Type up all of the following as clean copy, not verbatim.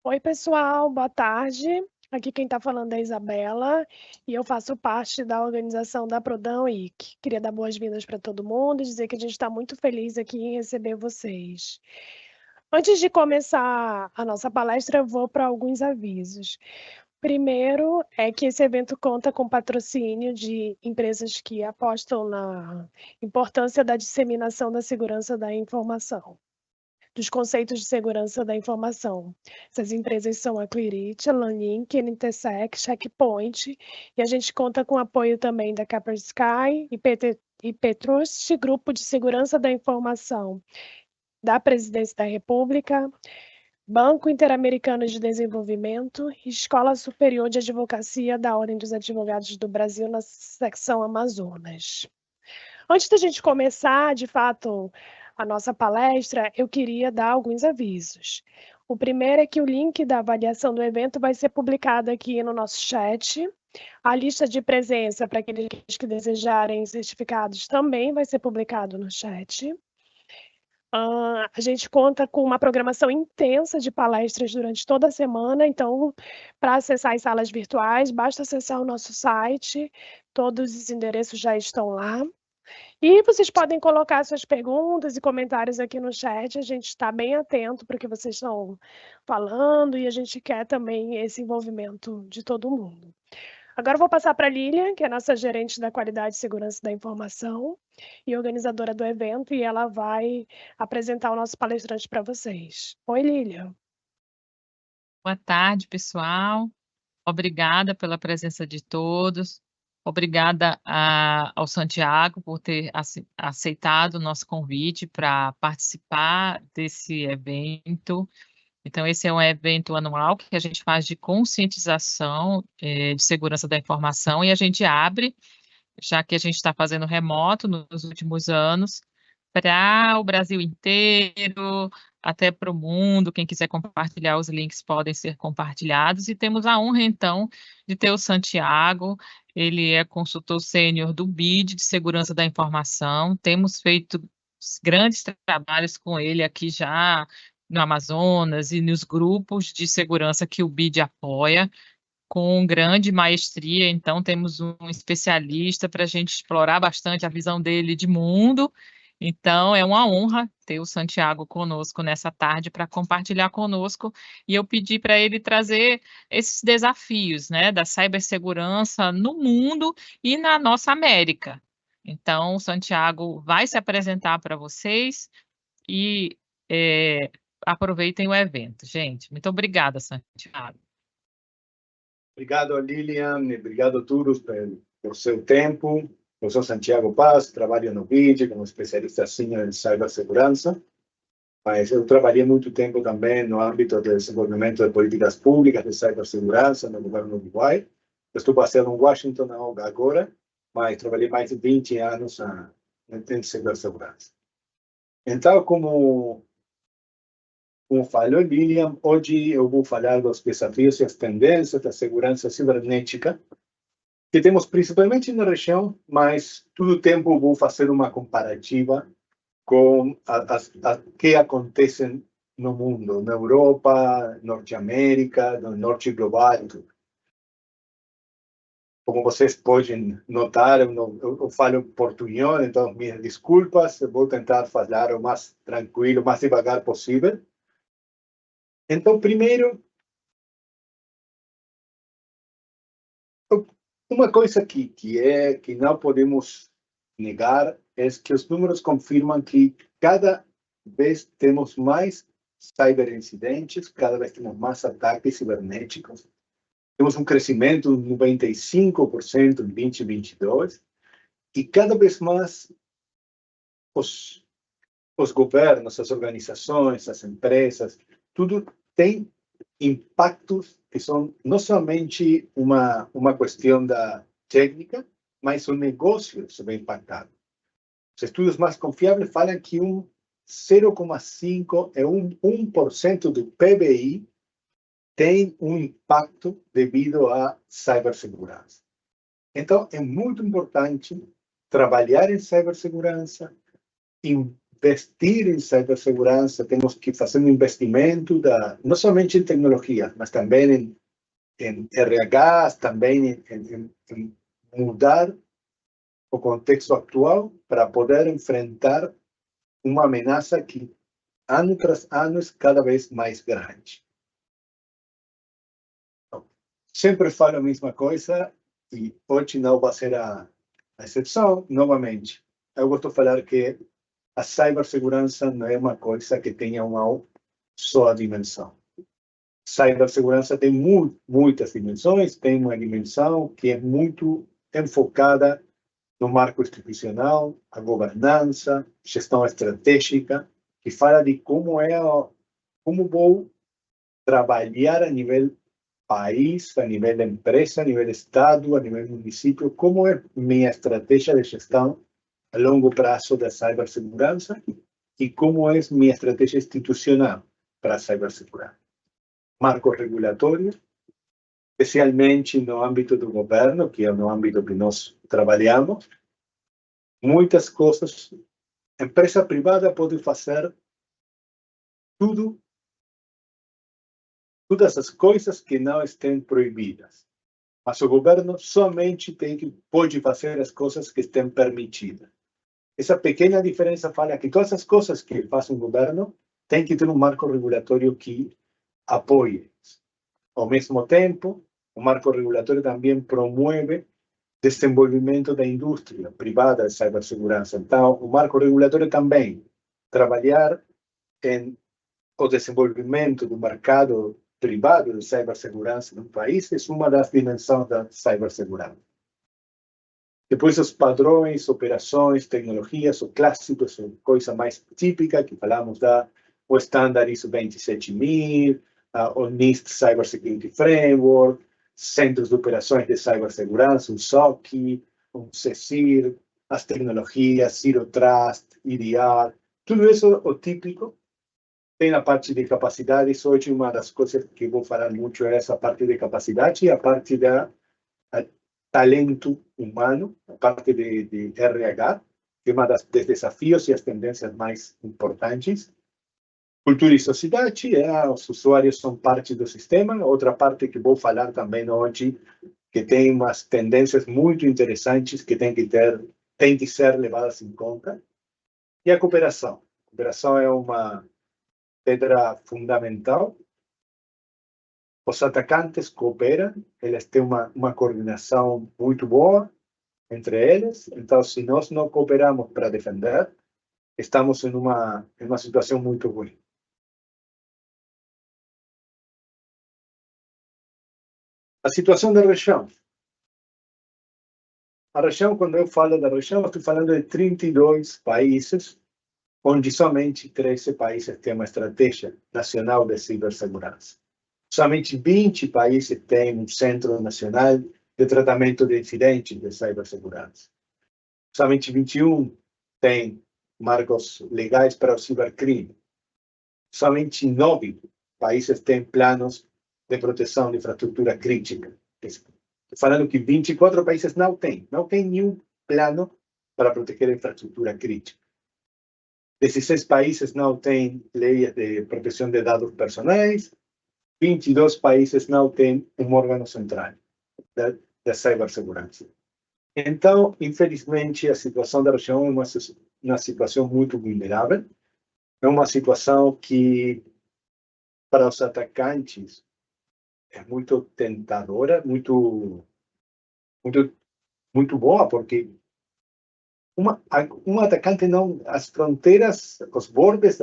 Oi, pessoal, boa tarde. Aqui quem está falando é a Isabela e eu faço parte da organização da Prodam IC. Queria dar boas-vindas para todo mundo e dizer que a gente está muito feliz aqui em receber vocês. Antes de começar a nossa palestra, eu vou para alguns avisos. Primeiro é que esse evento conta com patrocínio de empresas que apostam na importância da disseminação da segurança da informação, dos conceitos de segurança da informação. Essas empresas são a Clearit, a Lanlink, NTSec, Checkpoint, e a gente conta com o apoio também da Kaspersky, IPTrust, Grupo de Segurança da Informação da Presidência da República, Banco Interamericano de Desenvolvimento e Escola Superior de Advocacia da Ordem dos Advogados do Brasil, na secção Amazonas. Antes da gente começar, de fato, a nossa palestra, eu queria dar alguns avisos. O primeiro é que o link da avaliação do evento vai ser publicado aqui no nosso chat. A lista de presença para aqueles que desejarem certificados também vai ser publicado no chat. A gente conta com uma programação intensa de palestras durante toda a semana, então, para acessar as salas virtuais, basta acessar o nosso site, todos os endereços já estão lá. E vocês podem colocar suas perguntas e comentários aqui no chat, a gente está bem atento para o que vocês estão falando e a gente quer também esse envolvimento de todo mundo. Agora eu vou passar para a Lilian, que é a nossa gerente da qualidade e segurança da informação e organizadora do evento, e ela vai apresentar o nosso palestrante para vocês. Oi, Lilian. Boa tarde, pessoal. Obrigada pela presença de todos. Obrigada ao Santiago por ter aceitado o nosso convite para participar desse evento. Então, esse é um evento anual que a gente faz de conscientização de segurança da informação e a gente abre, já que a gente está fazendo remoto nos últimos anos, para o Brasil inteiro, até para o mundo. Quem quiser compartilhar os links podem ser compartilhados. E temos a honra, então, de ter o Santiago. Ele é consultor sênior do BID, de Segurança da Informação. Temos feito grandes trabalhos com ele aqui já no Amazonas e nos grupos de segurança que o BID apoia, com grande maestria. Então, temos um especialista para a gente explorar bastante a visão dele de mundo. Então, é uma honra ter o Santiago conosco nessa tarde para compartilhar conosco, e eu pedi para ele trazer esses desafios, né, da cibersegurança no mundo e na nossa América. Então, o Santiago vai se apresentar para vocês e aproveitem o evento, gente. Muito obrigada, Santiago. Obrigado, Lilian, e obrigado a todos por seu tempo. Eu sou Santiago Paz, trabalho no BID como especialista sênior em cibersegurança, mas eu trabalhei muito tempo também no âmbito do desenvolvimento de políticas públicas de cibersegurança no governo do Uruguai. Eu estou baseado em Washington agora, mas trabalhei mais de 20 anos em cibersegurança. Então, como falou Lilian, hoje eu vou falar dos desafios e as tendências da segurança cibernética que temos principalmente na região, mas todo o tempo vou fazer uma comparativa com o que acontece no mundo, na Europa, Norte América, no Norte global. Como vocês podem notar, eu falo portunhol, então minhas desculpas, eu vou tentar falar o mais tranquilo, o mais devagar possível. Então, primeiro, uma coisa aqui que não podemos negar é que os números confirmam que cada vez temos mais cyberincidentes, cada vez temos mais ataques cibernéticos. Temos um crescimento de 95% em 2022 e cada vez mais os governos, as organizações, as empresas, tudo tem impactos que são não somente uma questão da técnica, mas o negócio se vê impactado. Os estudos mais confiáveis falam que 0,5% é 1% do PBI tem um impacto devido à cibersegurança. Então, é muito importante trabalhar em cibersegurança, investir em cibersegurança, temos que fazer um investimento não somente em tecnologia, mas também em RH, também em mudar o contexto atual para poder enfrentar uma ameaça que, ano tras ano, é cada vez mais grande. Sempre falo a mesma coisa e hoje não vai ser a exceção, novamente. Eu gosto de falar que a cibersegurança não é uma coisa que tenha uma só dimensão. Cibersegurança tem muitas dimensões, tem uma dimensão que é muito enfocada no marco institucional, a governança, gestão estratégica, que fala de como vou trabalhar a nível país, a nível empresa, a nível estado, a nível município, como é minha estratégia de gestão a longo prazo da cibersegurança e como é minha estratégia institucional para a cibersegurança. Marco regulatório, especialmente no âmbito do governo, que é no âmbito que nós trabalhamos, muitas coisas, a empresa privada pode fazer todas as coisas que não estão proibidas, mas o governo somente pode fazer as coisas que estão permitidas. Essa pequena diferença fala que todas as coisas que faz um governo tem que ter um marco regulatório que apoie. Ao mesmo tempo, o marco regulatório também promove desenvolvimento da indústria privada de cibersegurança. Então, o marco regulatório também trabalhar em o desenvolvimento do mercado privado de cibersegurança no país é uma das dimensões da cibersegurança. Depois, os padrões, operações, tecnologias, o clássico, a coisa mais típica que falamos o Standard ISO 27000, o NIST Cybersecurity Framework, centros de operações de cibersegurança, um SOC, um CSIR, as tecnologias, Zero Trust, EDR, tudo isso o típico. Tem a parte de capacidades. Hoje, uma das coisas que vou falar muito é essa parte de capacidade e a parte da talento humano, a parte de RH, que é uma dos desafios e as tendências mais importantes. Cultura e sociedade, os usuários são parte do sistema. Outra parte que vou falar também hoje, que tem umas tendências muito interessantes que tem que ser levadas em conta. E a cooperação. A cooperação é uma pedra fundamental. Os atacantes cooperam, eles têm uma coordenação muito boa entre eles. Então, se nós não cooperamos para defender, estamos em uma situação muito ruim. A situação da região. A região, quando eu falo da região, estou falando de 32 países, onde somente 13 países têm uma estratégia nacional de cibersegurança. Somente 20 países têm um Centro Nacional de Tratamento de Incidentes de Cibersegurança. Somente 21 têm marcos legais para o cibercrime. Somente 9 países têm planos de proteção de infraestrutura crítica. Estou falando que 24 países não têm nenhum plano para proteger a infraestrutura crítica. 16 países não têm leis de proteção de dados personais. 22 países não têm um órgão central da cibersegurança. Então, infelizmente, a situação da região é uma situação muito vulnerável. É uma situação que, para os atacantes, é muito tentadora, muito boa, porque um atacante não, as fronteiras, os bordes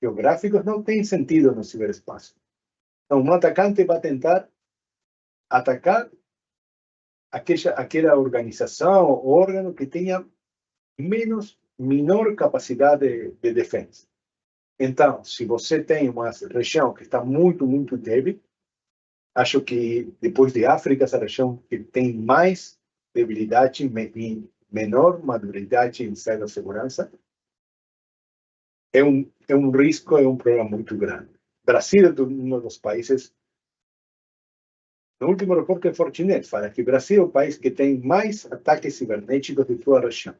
geográficos não têm sentido no ciberespaço. Então, um atacante vai tentar atacar aquela organização ou órgão que tenha menor capacidade de defesa. Então, se você tem uma região que está muito, muito débil, acho que depois de África, essa região que tem mais debilidade e menor maturidade em cibersegurança, é um risco, é um problema muito grande. Brasil é um dos países. No último reporte de Fortinet fala que o Brasil é o país que tem mais ataques cibernéticos de toda a região.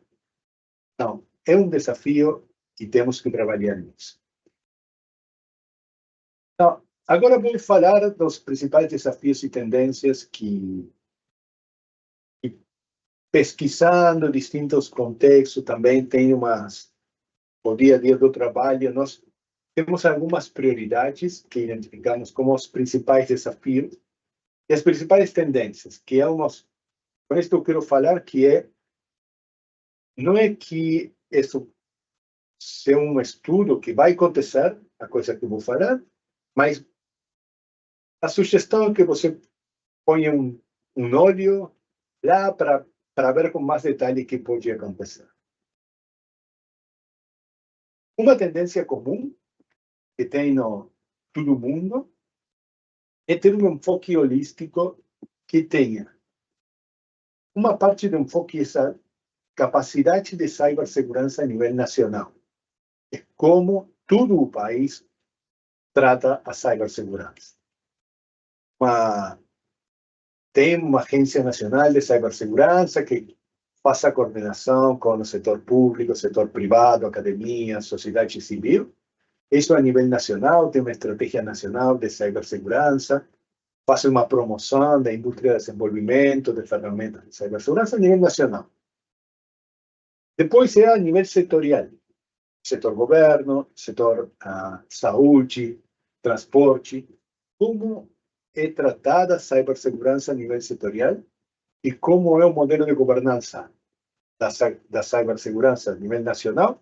Então, é um desafio e temos que trabalhar nisso. Então, agora vou falar dos principais desafios e tendências que pesquisando distintos contextos, também tem o dia a dia do trabalho, nós temos algumas prioridades que identificamos como os principais desafios e as principais tendências, que é com isso eu quero falar que não é que isso seja um estudo que vai acontecer, a coisa que eu vou falar, mas a sugestão é que você ponha um olho lá para ver com mais detalhe o que pode acontecer. Uma tendência comum que tem no todo mundo é ter um enfoque holístico que tenha uma parte de enfoque essa capacidade de cibersegurança a nível nacional. É como todo o país trata a cibersegurança. Tem uma agência nacional de cibersegurança que faça coordenação com o setor público, setor privado, academia, sociedade civil. Isso a nível nacional, tem uma estratégia nacional de cibersegurança, faz uma promoção da indústria de desenvolvimento de ferramentas de cibersegurança a nível nacional. Depois é a nível setorial, setor governo, setor saúde, transporte, como é tratada a cibersegurança a nível setorial e como é o modelo de governança da cibersegurança a nível nacional,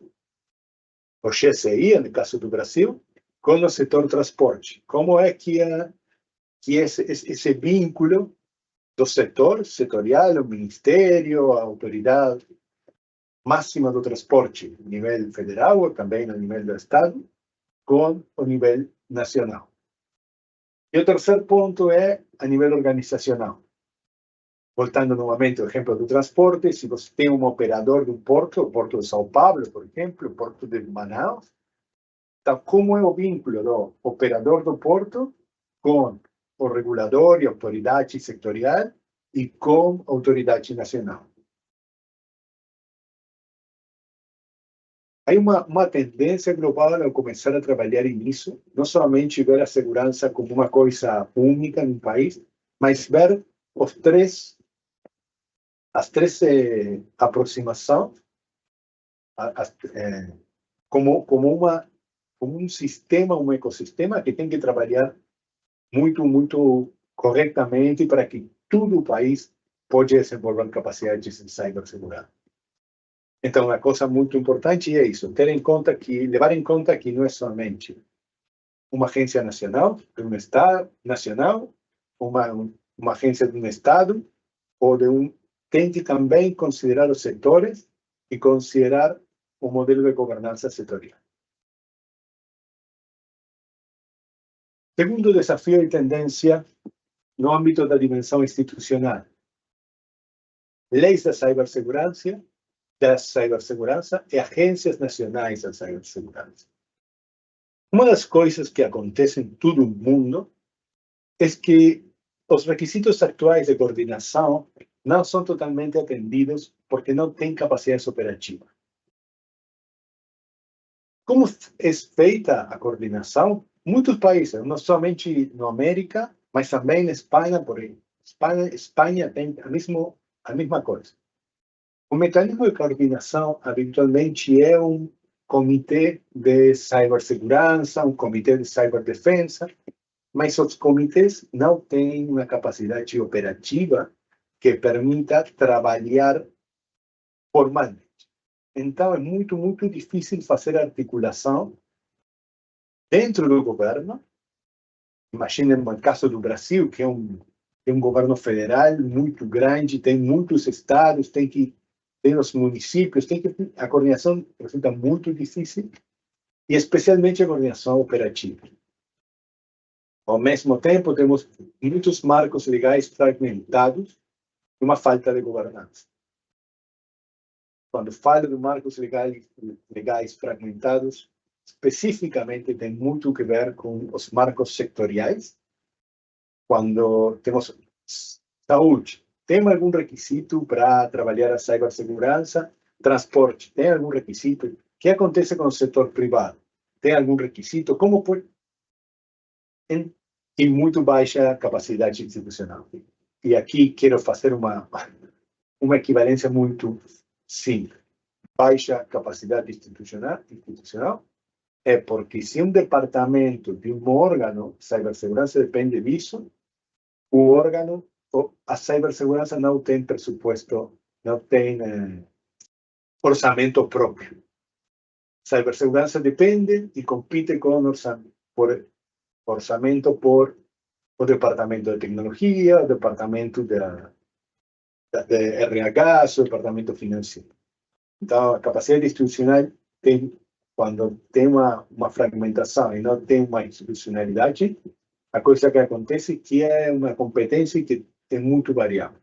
o GSI, no caso do Brasil, com o setor transporte. Como é que esse vínculo do setor setorial, o ministério, a autoridade máxima do transporte, a nível federal ou também a nível do Estado, com o nível nacional. E o terceiro ponto é a nível organizacional. Voltando novamente ao exemplo do transporte, se você tem um operador de um porto, o Porto de São Paulo, por exemplo, o Porto de Manaus, então, como é o vínculo do operador do porto com o regulador e autoridade setorial e com a autoridade nacional? Há uma tendência global ao começar a trabalhar nisso, não somente ver a segurança como uma coisa única no país, mas ver as três aproximações como um sistema, um ecossistema que tem que trabalhar muito corretamente para que todo o país possa desenvolver capacidades de cibersegurança. Então, uma coisa muito importante é isso, levar em conta que não é somente uma agência nacional, de um Estado nacional, uma agência de um Estado, ou tem que também considerar os setores e considerar o modelo de governança setorial. Segundo desafio e tendência no âmbito da dimensão institucional. Leis da cibersegurança e agências nacionais da cibersegurança. Uma das coisas que acontece em todo o mundo é que os requisitos atuais de coordenação não são totalmente atendidos porque não tem capacidade operativa. Como é feita a coordenação? Muitos países, não somente na América, mas também na Espanha, por exemplo. Espanha tem a mesma coisa. O mecanismo de coordenação habitualmente é um comitê de cibersegurança, um comitê de ciberdefesa, mas os comitês não têm uma capacidade operativa que permita trabalhar formalmente. Então, é muito difícil fazer articulação dentro do governo. Imaginem no caso do Brasil, que é um governo federal muito grande, tem muitos estados, tem os municípios, a coordenação resulta muito difícil, e especialmente a coordenação operativa. Ao mesmo tempo, temos muitos marcos legais fragmentados e uma falta de governança. Quando falo de marcos legais fragmentados, especificamente tem muito que ver com os marcos sectoriais. Quando temos saúde, tem algum requisito para trabalhar a cibersegurança? Transporte, tem algum requisito? que acontece com o setor privado? Tem algum requisito? Como pode... E muito baixa capacidade institucional. E aqui quero fazer uma equivalência muito simples. Baixa capacidade institucional é porque se um departamento de um órgão, cibersegurança depende disso, o órgão, a cibersegurança não tem pressuposto, não tem orçamento próprio. Cibersegurança depende e compite com orçamento por o departamento de tecnologia, o departamento de RH, o departamento financeiro. Então, a capacidade institucional tem, quando tem uma fragmentação e não tem uma institucionalidade, a coisa que acontece é que é uma competência que é muito variável.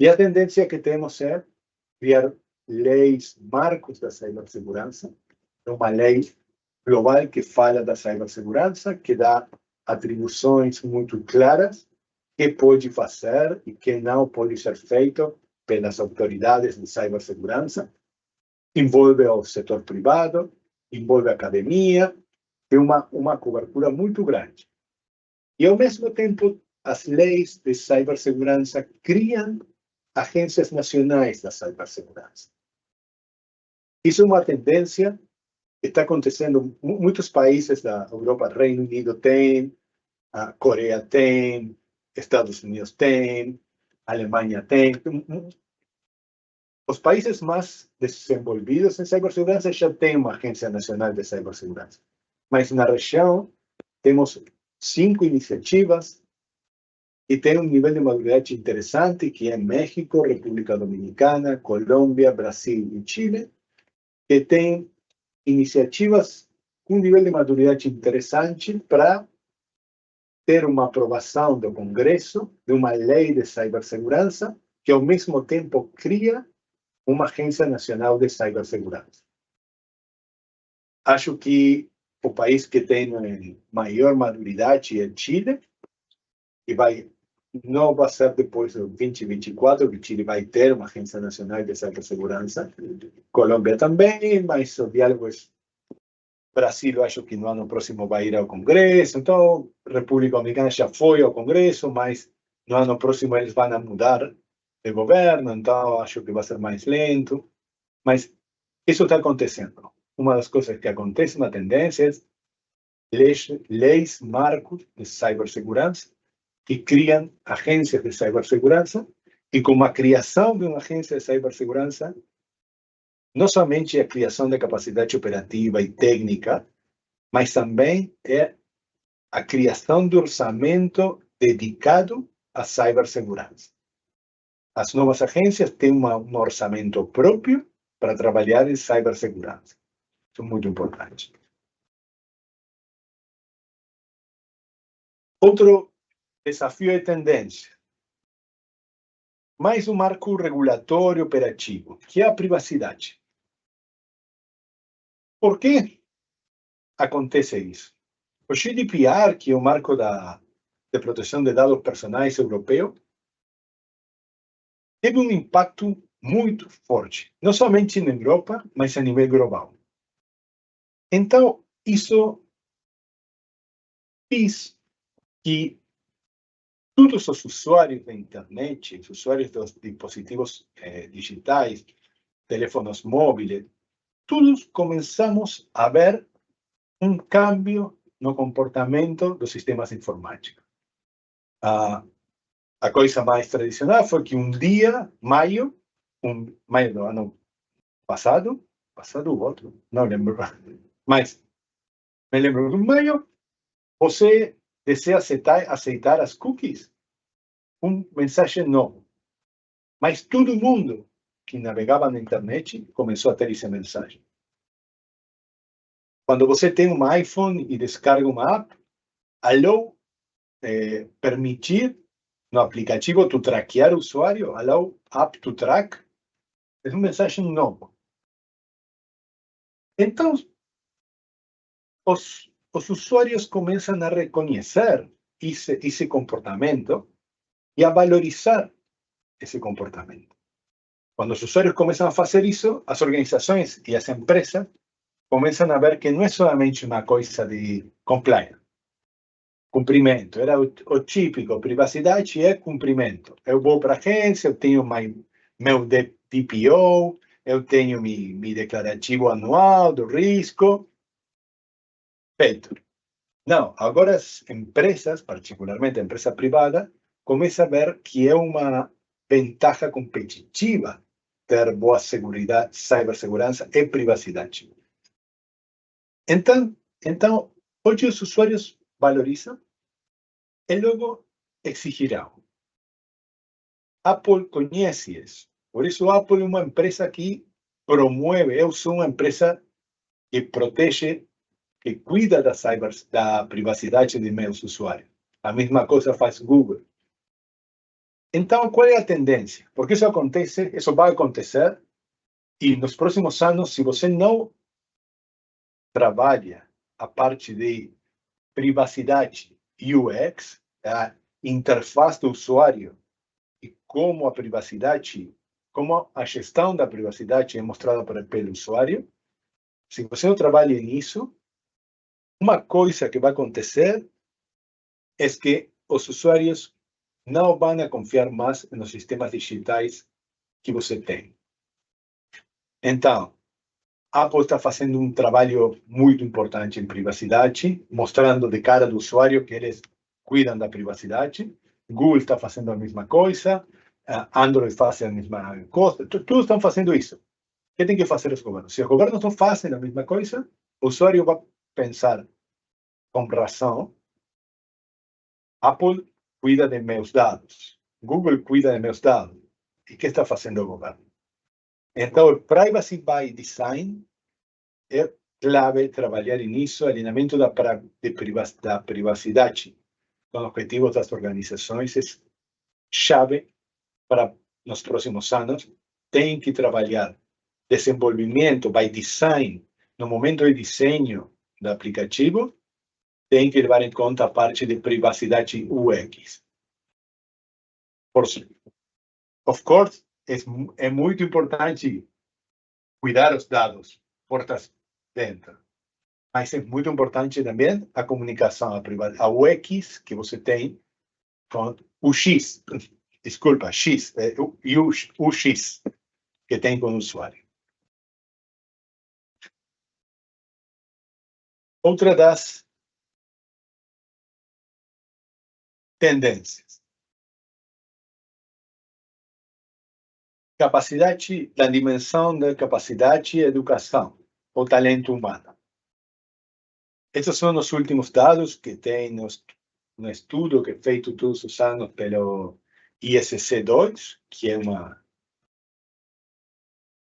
E a tendência que temos é criar leis, marcos da cibersegurança, uma lei global que fala da cibersegurança, que dá atribuições muito claras, que pode fazer e que não pode ser feito pelas autoridades de cibersegurança, envolve o setor privado, envolve a academia, tem uma cobertura muito grande. E, ao mesmo tempo, as leis de cibersegurança criam agências nacionais da cibersegurança. Isso é uma tendência que está acontecendo em muitos países da Europa. Reino Unido tem, a Coreia tem, Estados Unidos tem, Alemanha tem. Os países mais desenvolvidos em cibersegurança já têm uma agência nacional de cibersegurança. Mas na região temos 5 iniciativas e tem um nível de maturidade interessante, que é México, República Dominicana, Colômbia, Brasil e Chile, que tem iniciativas com um nível de maturidade interessante para ter uma aprovação do Congresso de uma lei de cibersegurança que, ao mesmo tempo, cria uma agência nacional de cibersegurança. Acho que o país que tem maior maturidade é Chile, e não vai ser depois de 2024 que Chile vai ter uma agência nacional de cibersegurança. Colômbia também, mas o diálogo é... Brasil, acho que no ano próximo vai ir ao Congresso. Então, República Dominicana já foi ao Congresso, mas no ano próximo eles vão mudar de governo, então acho que vai ser mais lento. Mas isso está acontecendo. Uma das coisas que acontece na tendência é leis marcos de cibersegurança que criam agências de cibersegurança, e com a criação de uma agência de cibersegurança, não somente a criação de capacidade operativa e técnica, mas também é a criação de orçamento dedicado à cibersegurança. As novas agências têm um orçamento próprio para trabalhar em cibersegurança. Isso é muito importante. Outro desafio é tendência. Mais um marco regulatório operativo, que é a privacidade. Por que acontece isso? O GDPR, que é o marco de proteção de dados personais europeu, teve um impacto muito forte, não somente na Europa, mas a nível global. Então, isso fez que todos os usuários da internet, os usuários dos dispositivos digitais, teléfonos móveis, todos começamos a ver um cambio no comportamento dos sistemas informáticos. A coisa mais tradicional foi que um dia, maio do ano passado ou outro, não lembro, mas me lembro de maio, você deseja aceitar as cookies, mensagem novo. Mas todo mundo que navegava na internet começou a ter essa mensagem. Quando você tem um iPhone e descarga uma app, allow, permitir no aplicativo tu traquear o usuário, allow app to track, é uma mensagem nova. Então, os usuários começam a reconhecer esse comportamento e a valorizar esse comportamento. Quando os usuários começam a fazer isso, as organizações e as empresas começam a ver que não é somente uma coisa de compliance, cumprimento. Era o típico, privacidade é cumprimento. Eu vou para a agência, eu tenho meu DPO, eu tenho meu declarativo anual do risco. Feito. Não, agora as empresas, particularmente a empresa privada, começam a ver que é uma vantagem competitiva ter boa segurança, cibersegurança e privacidade. Então, hoje os usuários valorizam e logo exigirão. Apple conhece isso. Por isso, a Apple é uma empresa que promove, eu sou uma empresa que protege, que cuida da privacidade de meus usuários. A mesma coisa faz Google. Então, qual é a tendência? Porque isso acontece, isso vai acontecer, e nos próximos anos, se você não trabalha a parte de privacidade UX, a interface do usuário, e como a privacidade, como a gestão da privacidade é mostrada pelo usuário, se você não trabalha nisso, uma coisa que vai acontecer é que os usuários não vão confiar mais nos sistemas digitais que você tem. Então, a Apple está fazendo um trabalho muito importante em privacidade, mostrando de cara do usuário que eles cuidam da privacidade. Google está fazendo a mesma coisa, Android faz a mesma coisa, todos estão fazendo isso. O que tem que fazer os governos? Se os governos não fazem a mesma coisa, o usuário vai pensar com razão: Apple cuida de meus dados, Google cuida de meus dados. E o que está fazendo o governo? Então, o Privacy by Design é clave trabalhar nisso, alinhamento da privacidade com os objetivos das organizações é chave para nos próximos anos. Tem que trabalhar desenvolvimento by design, no momento de desenho do aplicativo, tem que levar em conta a parte de privacidade UX. Of course, é muito importante cuidar os dados, portas dentro. Mas é muito importante também a comunicação, a UX que você tem com o X, desculpa, X, o X que tem com o usuário. Outra das tendências. Capacidade, da dimensão da capacidade e educação, o talento humano. Esses são os últimos dados que tem no estudo que é feito todos os anos pelo ISC2, que é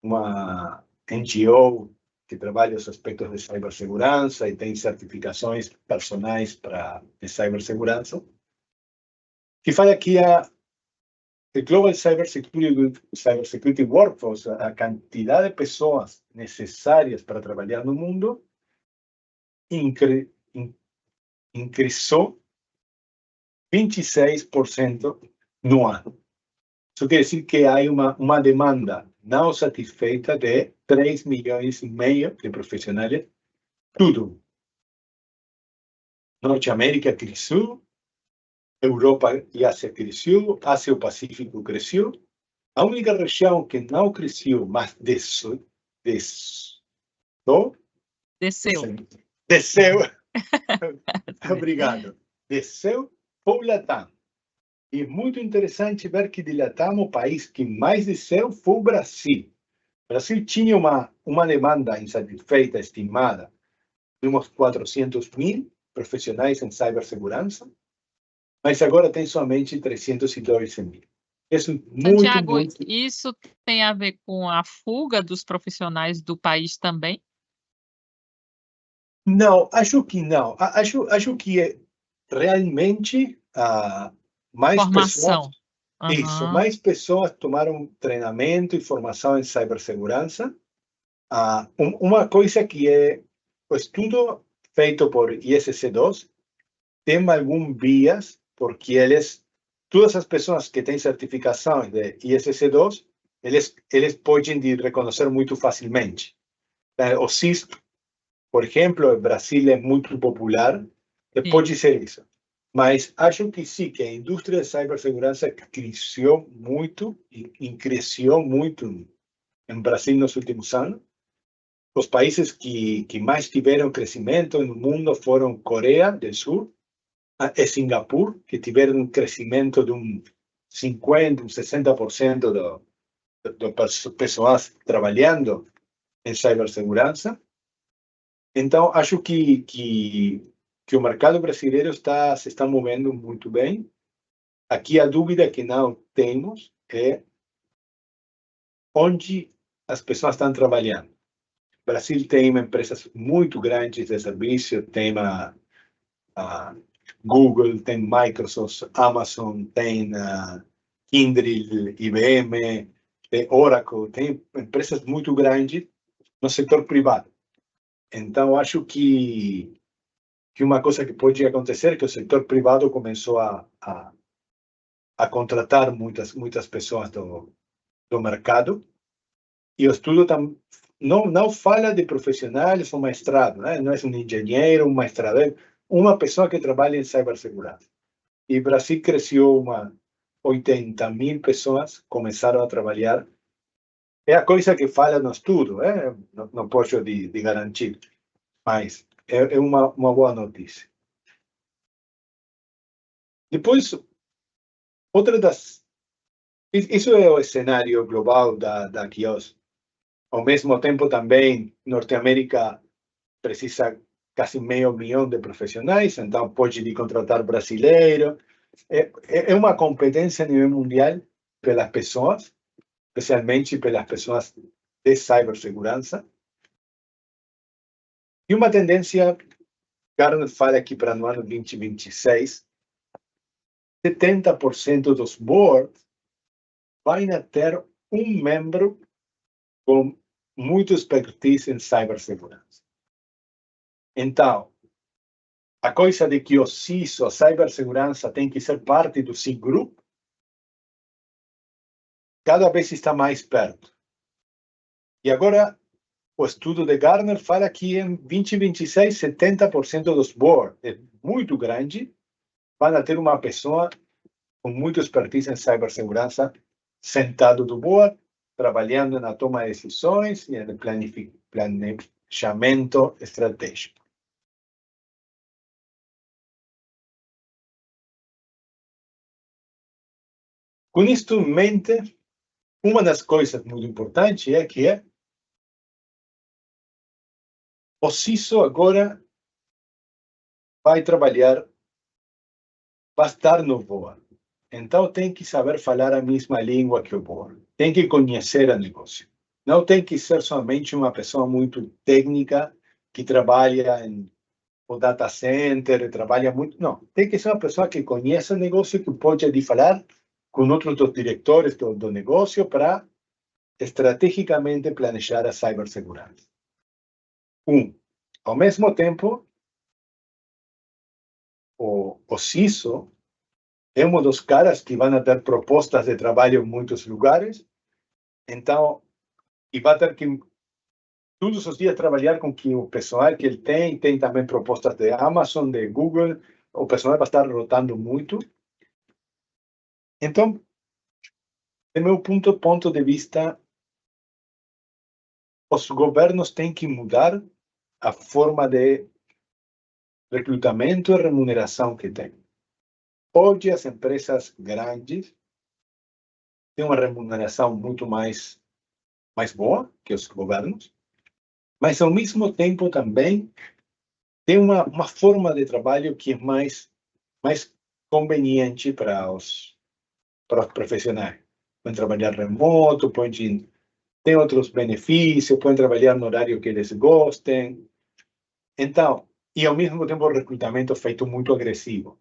uma NGO que trabalha os aspectos de cibersegurança e tem certificações personais de cibersegurança, que fala que o Global Cybersecurity Workforce, a quantidade de pessoas necessárias para trabalhar no mundo, increasou 26% no ano. Isso quer dizer que há uma demanda não satisfeita de 3,5 milhões de profissionais, tudo. Norte América cresceu, Europa e Ásia cresceu, Ásia-Pacífico cresceu. A única região que não cresceu, mas desceu. Obrigado. Desceu, foi o Latam. E é muito interessante ver que de Latam, o país que mais desceu foi o Brasil. O Brasil tinha uma demanda insatisfeita, estimada, de uns 400.000 profissionais em cibersegurança, mas agora tem somente 312.000. Isso Santiago, muito... isso tem a ver com a fuga dos profissionais do país também? Não, acho que não. Acho que é realmente mais Formação. pessoas. Isso, mais pessoas tomaram treinamento e formação em cibersegurança. Uma coisa que é o estudo feito por ISC2 tem algum viés, porque todas as pessoas que têm certificação de ISC2 eles podem reconhecer muito facilmente. O CISP, por exemplo, no Brasil é muito popular, pode ser isso. Mas acho que sim, que a indústria de cibersegurança cresceu muito e cresceu muito no Brasil nos últimos anos. Os países que mais tiveram crescimento no mundo foram Coreia do Sul e Singapur, que tiveram um crescimento de 50%, 60% de pessoas trabalhando em cibersegurança. Então, acho que o mercado brasileiro se está movendo muito bem. Aqui a dúvida que não temos é onde as pessoas estão trabalhando. O Brasil tem empresas muito grandes de serviço, tem a Google, tem Microsoft, Amazon, tem Kyndryl, IBM, tem Oracle, tem empresas muito grandes no setor privado. Então, acho que uma coisa que pode acontecer é que o setor privado começou a contratar muitas pessoas do mercado, e o estudo não fala de profissionais ou mestrado, né? Não é um engenheiro, um mestrado, é uma pessoa que trabalha em cibersegurança. E o Brasil cresceu 80.000 pessoas começaram a trabalhar. É a coisa que fala no estudo, não posso de garantir, mas é uma boa notícia. Depois, isso é o cenário global da Kiosk. Ao mesmo tempo, também, Norte-América precisa quase 500 mil de profissionais, então pode contratar brasileiro. É uma competência a nível mundial pelas pessoas, especialmente pelas pessoas de cibersegurança. E uma tendência, Gartner fala aqui para no ano 2026, 70% dos boards vai ter um membro com muito expertise em cibersegurança. Então, a coisa de que o CISO, a cibersegurança, tem que ser parte do C-Group, cada vez está mais perto. E agora, o estudo de Gartner fala que em 2026, 70% dos boards, é muito grande, vão ter uma pessoa com muita expertise em cibersegurança sentado do board, trabalhando na toma de decisões e no planejamento estratégico. Com isto em mente, uma das coisas muito importantes é que o CISO agora vai trabalhar, vai estar no board. Então tem que saber falar a mesma língua que o board. Tem que conhecer o negócio. Não tem que ser somente uma pessoa muito técnica que trabalha o data center, trabalha muito. Não, tem que ser uma pessoa que conhece o negócio, que pode falar com outros diretores do negócio para estrategicamente planejar a cibersegurança. Ao mesmo tempo, o CISO é um dos caras que vão ter propostas de trabalho em muitos lugares, então, e vai ter que todos os dias trabalhar com que o pessoal que ele tem também propostas de Amazon, de Google, o pessoal vai estar rotando muito. Então, do meu ponto de vista, os governos têm que mudar a forma de recrutamento e remuneração que tem. Hoje, as empresas grandes têm uma remuneração muito mais boa que os governos, mas, ao mesmo tempo, também tem uma forma de trabalho que é mais conveniente para os profissionais. Podem trabalhar remoto, tem outros benefícios, podem trabalhar no horário que eles gostem. Então, e ao mesmo tempo o recrutamento feito muito agressivo.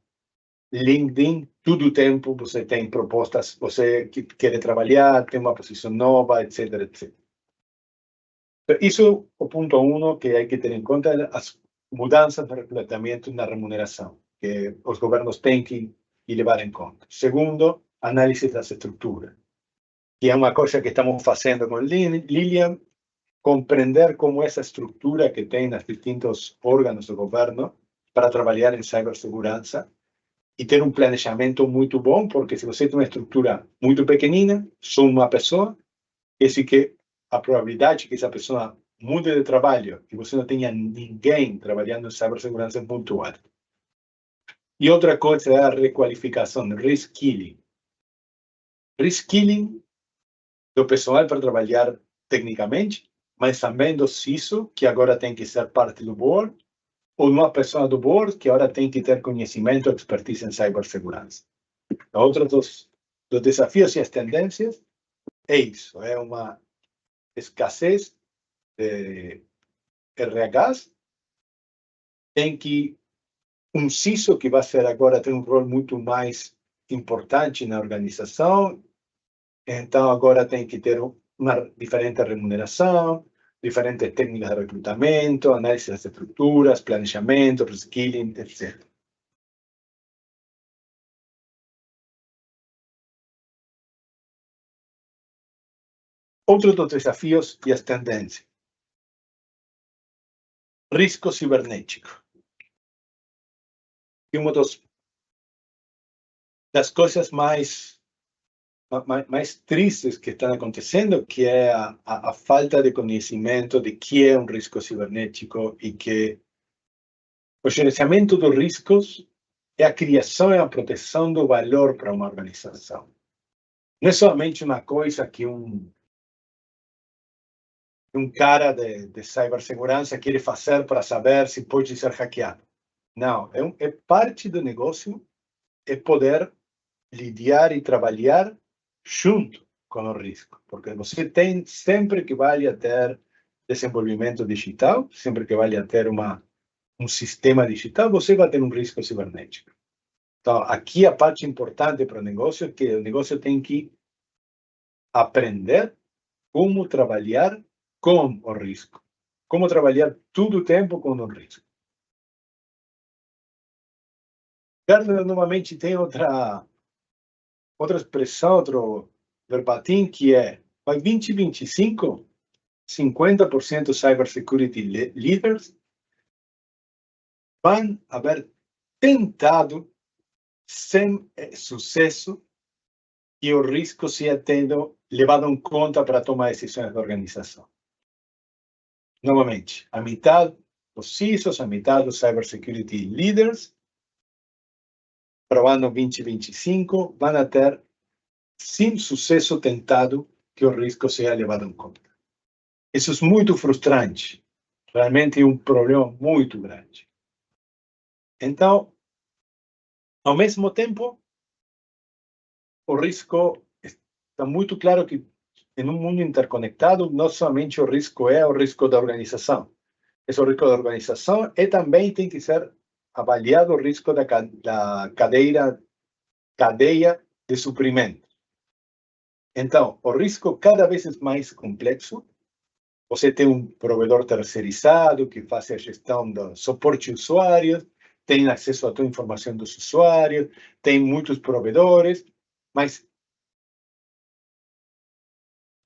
LinkedIn, todo o tempo você tem propostas, você quer trabalhar, tem uma posição nova, etc, etc. Isso é o ponto 1 que hay que ter em conta, as mudanças de recrutamento na remuneração, que os governos têm que levar em conta. Segundo, análise das estruturas. que é uma coisa que estamos fazendo com Lilian, compreender como essa estrutura que tem nos distintos órgãos do governo para trabalhar em cibersegurança e ter um planejamento muito bom, porque se você tem uma estrutura muito pequenina, só uma pessoa, esse que a probabilidade que essa pessoa mude de trabalho e você não tenha ninguém trabalhando em cibersegurança é muito alta. E outra coisa é a requalificação, reskilling. Reskilling do pessoal para trabalhar tecnicamente, mas também do CISO, que agora tem que ser parte do board, ou uma pessoa do board que agora tem que ter conhecimento e expertise em cibersegurança. Outro dos desafios e as tendências é isso, é uma escassez de RHs, tem que um CISO que vai ser agora ter um rol muito mais importante na organização, então agora tem que ter uma diferente remuneração, diferentes técnicas de recrutamento, análise das estruturas, planejamento, reskilling, etc. Outro dos desafios e as tendências. Risco cibernético. E uma das coisas mais tristes que estão acontecendo, que é a falta de conhecimento de que é um risco cibernético e que o gerenciamento dos riscos é a criação e a proteção do valor para uma organização. Não é somente uma coisa que um cara de cibersegurança quer fazer para saber se pode ser hackeado. Não, é parte do negócio, é poder lidiar e trabalhar junto com o risco, porque você tem sempre que vai ter desenvolvimento digital, sempre que vai ter um sistema digital, você vai ter um risco cibernético. Então, aqui a parte importante para o negócio é que o negócio tem que aprender como trabalhar com o risco, como trabalhar todo o tempo com o risco. Gartner normalmente tem outra expressão, outro verbatim, que é, para 2025, 50% cybersecurity leaders vão haver tentado, sem sucesso, que o risco seja tendo levado em conta para tomar decisões da organização. Novamente, a metade dos CISOs, a metade dos cybersecurity leaders, para o ano 2025, vão ter, sem sucesso tentado, que o risco seja levado em conta. Isso é muito frustrante. Realmente é um problema muito grande. Então, ao mesmo tempo, o risco está muito claro que, em um mundo interconectado, não somente o risco é o risco da organização. Esse risco da organização também tem que ser avaliado o risco da cadeia de suprimento. Então, o risco cada vez é mais complexo. Você tem um provedor terceirizado que faz a gestão do suporte de usuários, tem acesso a toda a informação dos usuários, tem muitos provedores, mas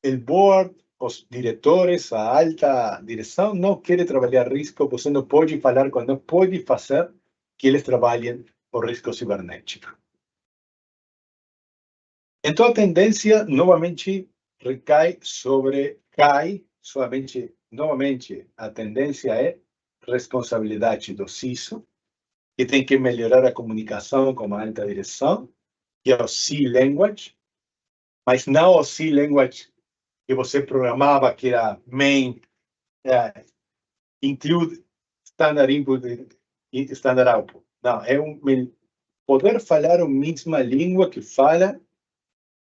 o board, os diretores, a alta direção não quer trabalhar risco, você não pode falar quando não pode fazer que eles trabalhem o risco cibernético. Então, a tendência, novamente, novamente, a tendência é responsabilidade do CISO, que tem que melhorar a comunicação com a alta direção, que é o C-Language, mas não o C-Language que você programava, que era main, include, standard input e standard output. Não, é poder falar a mesma língua que fala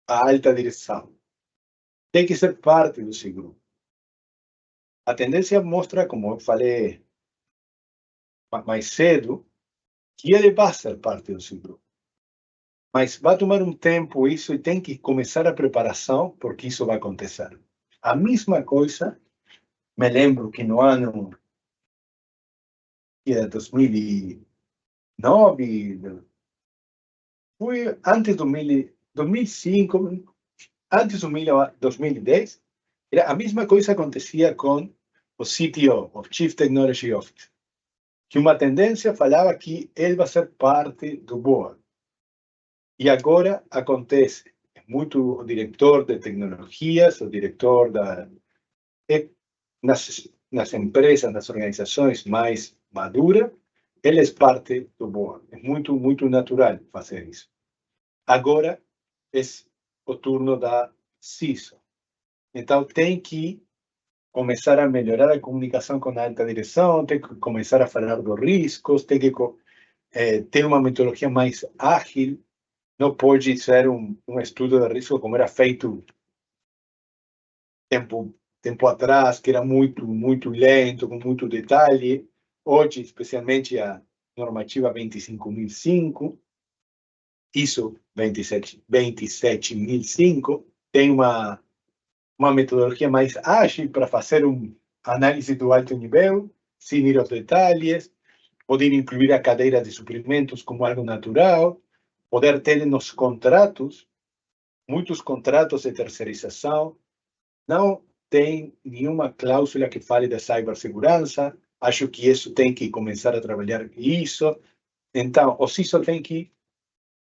a alta direção. Tem que ser parte do seu grupo. A tendência mostra, como eu falei mais cedo, que ele vai ser parte do seu grupo. Mas vai tomar um tempo isso e tem que começar a preparação, porque isso vai acontecer. A mesma coisa, me lembro que no ano de 2009, foi antes de 2005, antes do 2010, a mesma coisa acontecia com o CTO, o Chief Technology Officer, que uma tendência falava que ele vai ser parte do board. E agora acontece, muito o diretor de tecnologias, o diretor nas empresas, nas organizações mais maduras, ele é parte do board. É muito natural fazer isso. Agora é o turno da CISO. Então, tem que começar a melhorar a comunicação com a alta direção, tem que começar a falar dos riscos, tem que ter uma metodologia mais ágil. Não pode ser um estudo de risco como era feito tempo atrás, que era muito lento, com muito detalhe. Hoje, especialmente a normativa 25.005, ISO 27005, tem uma metodologia mais ágil para fazer análise do alto nível, sem ir aos detalhes, poder incluir a cadeira de suprimentos como algo natural, poder ter nos contratos, muitos contratos de terceirização, não tem nenhuma cláusula que fale de cibersegurança. Acho que isso tem que começar a trabalhar isso. Então, o CISO tem que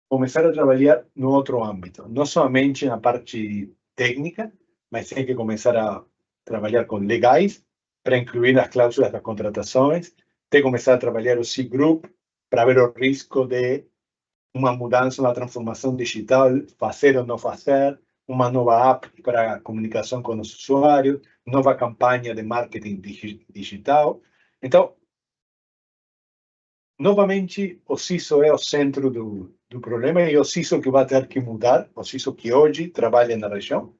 começar a trabalhar no outro âmbito, não somente na parte técnica, mas tem que começar a trabalhar com legais para incluir as cláusulas das contratações, tem que começar a trabalhar o C-Group para ver o risco de uma mudança, uma transformação digital, fazer ou não fazer, uma nova app para comunicação com os usuários, nova campanha de marketing digital. Então, novamente, o CISO é o centro do problema e o CISO que vai ter que mudar, o CISO que hoje trabalha na região.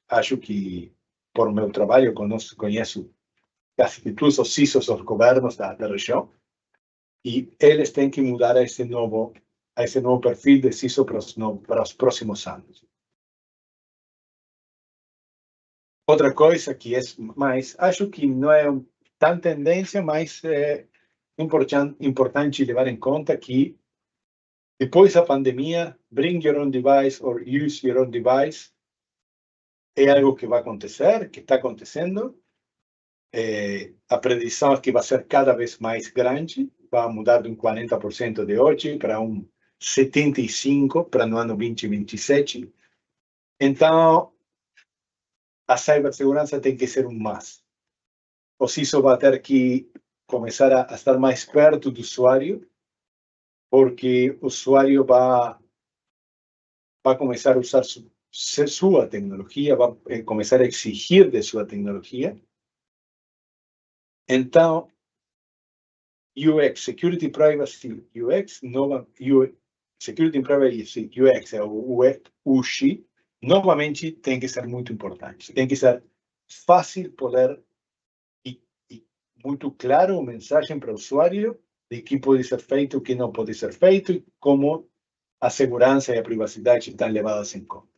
Acho que, por meu trabalho, conheço quase todos os CISOs dos governos da região e eles têm que mudar a esse novo perfil de CISO para os próximos anos. Outra coisa que é mais, acho que não é tão tendência, mas é importante levar em conta que depois da pandemia, bring your own device or use your own device é algo que vai acontecer, que está acontecendo. A predição é que vai ser cada vez mais grande, vai mudar de 40% de hoje para 75% para no ano 2027. Então, a cibersegurança tem que ser must. O CISO vai ter que começar a estar mais perto do usuário, porque o usuário vai começar a usar sua tecnologia, vai começar a exigir de sua tecnologia. Então, UX, Security Privacy UX, Security Privacy UX, o UXI, novamente tem que ser muito importante. Tem que ser fácil poder e muito claro a mensagem para o usuário de que pode ser feito, o que não pode ser feito e como a segurança e a privacidade estão levadas em conta.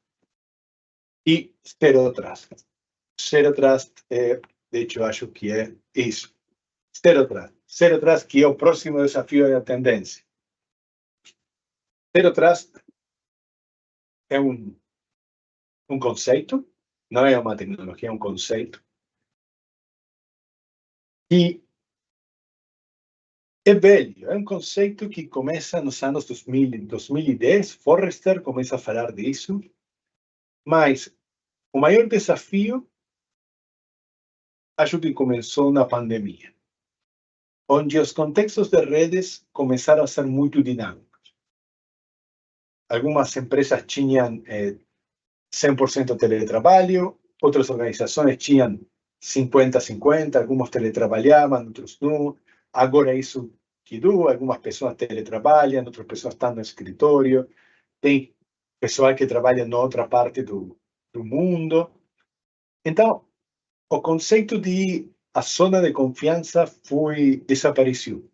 E Zero Trust. Zero Trust, de hecho, acho que é isso. Zero Trust, que é o próximo desafio da tendência. Zero Trust é um conceito, não é uma tecnologia, é um conceito. E é velho, é um conceito que começa nos anos 2010, Forrester começa a falar disso, mas o maior desafio acho que começou na pandemia, onde os contextos de redes começaram a ser muito dinâmicos. Algumas empresas tinham 100% teletrabalho, outras organizações tinham 50-50, alguns teletrabalhavam, outros não. Agora isso mudou, algumas pessoas teletrabalham, outras pessoas estão no escritório, tem pessoal que trabalha em outra parte do mundo. Então, o conceito de a zona de confiança desapareceu.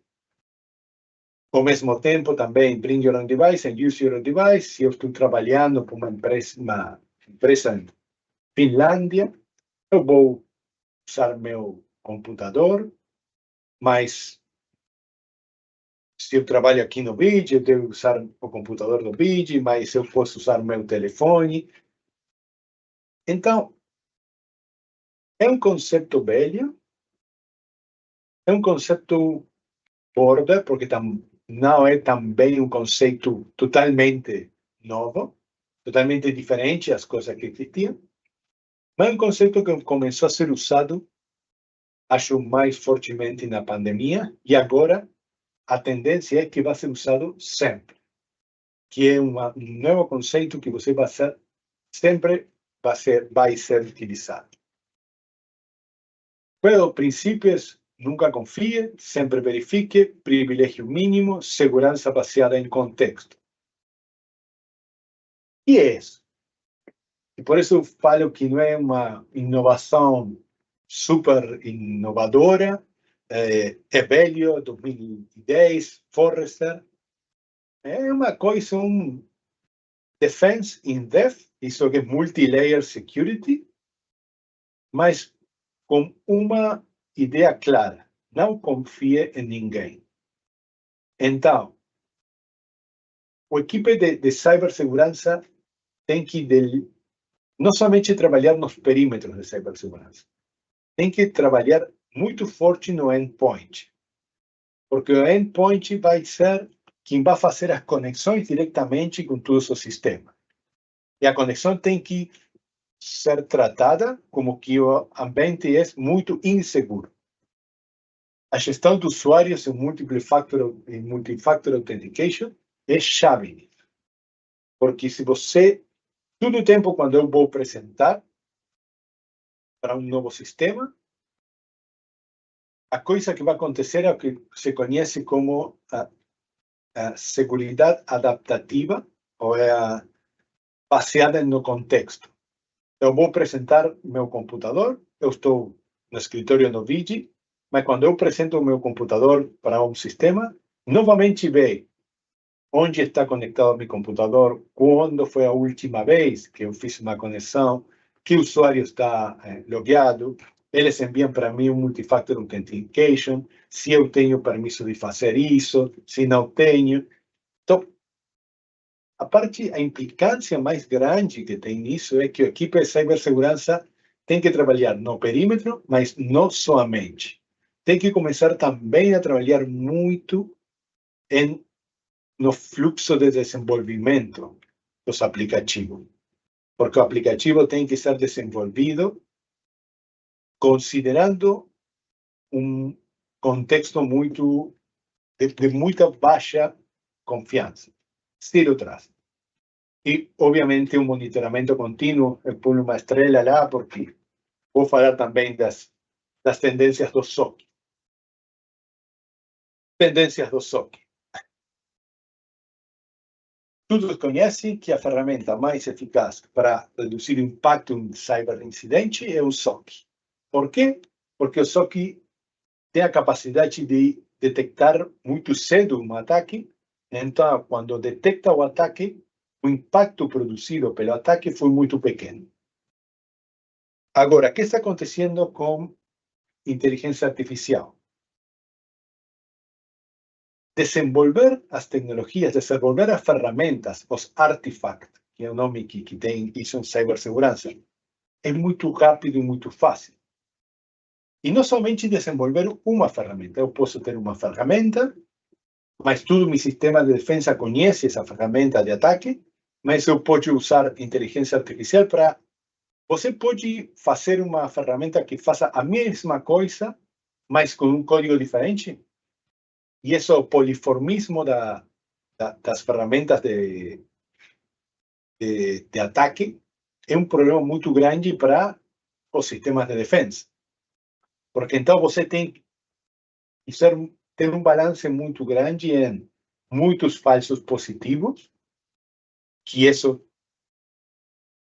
Ao mesmo tempo, também, bring your own device and use your own device. Se eu estou trabalhando para uma empresa em Finlândia, eu vou usar meu computador, mas se eu trabalho aqui no BID, eu devo usar o computador do BID, mas eu posso usar meu telefone. Então, é um conceito velho, é um conceito border, porque não é também um conceito totalmente novo, totalmente diferente das coisas que existiam, mas é um conceito que começou a ser usado, acho, mais fortemente na pandemia, e agora a tendência é que vai ser usado sempre, que é um novo conceito que você vai ser, sempre vai ser utilizado. Pero o princípio é nunca confie, sempre verifique, privilégio mínimo, segurança baseada em contexto. E é isso. E por isso eu falo que não é uma inovação super inovadora, é velho, 2010, Forrester. É uma coisa, um defense in depth, isso que é multi-layer security, mas com uma ideia clara. Não confie em ninguém. Então, a equipe de cibersegurança tem que não somente trabalhar nos perímetros de cibersegurança, tem que trabalhar muito forte no endpoint, porque o endpoint vai ser quem vai fazer as conexões diretamente com todo o seu sistema. E a conexão tem que ser tratada como que o ambiente é muito inseguro. A gestão de usuários em multi-factor authentication é chave. Porque se você, todo o tempo quando eu vou apresentar para um novo sistema, a coisa que vai acontecer é o que se conhece como a segurança adaptativa, ou baseada no contexto. Eu vou apresentar meu computador, eu estou no escritório no Vigi, mas quando eu apresento o meu computador para um sistema, novamente vê onde está conectado meu computador, quando foi a última vez que eu fiz uma conexão, que usuário está logueado, eles enviam para mim um multifactor authentication, se eu tenho permisso de fazer isso, se não tenho. Então, a implicância mais grande que tem nisso é que a equipe de cibersegurança tem que trabalhar no perímetro, mas não somente. Tem que começar também a trabalhar muito no fluxo de desenvolvimento dos aplicativos. Porque o aplicativo tem que ser desenvolvido considerando um contexto de muita baixa confiança. Zero trust. E, obviamente, um monitoramento contínuo. Eu ponho uma estrela lá porque vou falar também das tendências do SOC. Tendências do SOC. Todos conhecem que a ferramenta mais eficaz para reduzir o impacto em cyberincidente é o SOC. Por quê? Porque o SOC tem a capacidade de detectar muito cedo um ataque. Então, quando detecta o ataque, o impacto produzido pelo ataque foi muito pequeno. Agora, o que está acontecendo com inteligência artificial? Desenvolver as tecnologias, desenvolver as ferramentas, os artifacts, que é o nome que tem isso em cibersegurança, é muito rápido e muito fácil. E não somente desenvolver uma ferramenta. Eu posso ter uma ferramenta, mas todo meu sistema de defesa conhece essa ferramenta de ataque, mas eu posso usar inteligência artificial para... Você pode fazer uma ferramenta que faça a mesma coisa, mas com um código diferente? E esse é o poliformismo das ferramentas de ataque é um problema muito grande para os sistemas de defesa. Porque então você tem que ter um balance muito grande em muitos falsos positivos, que isso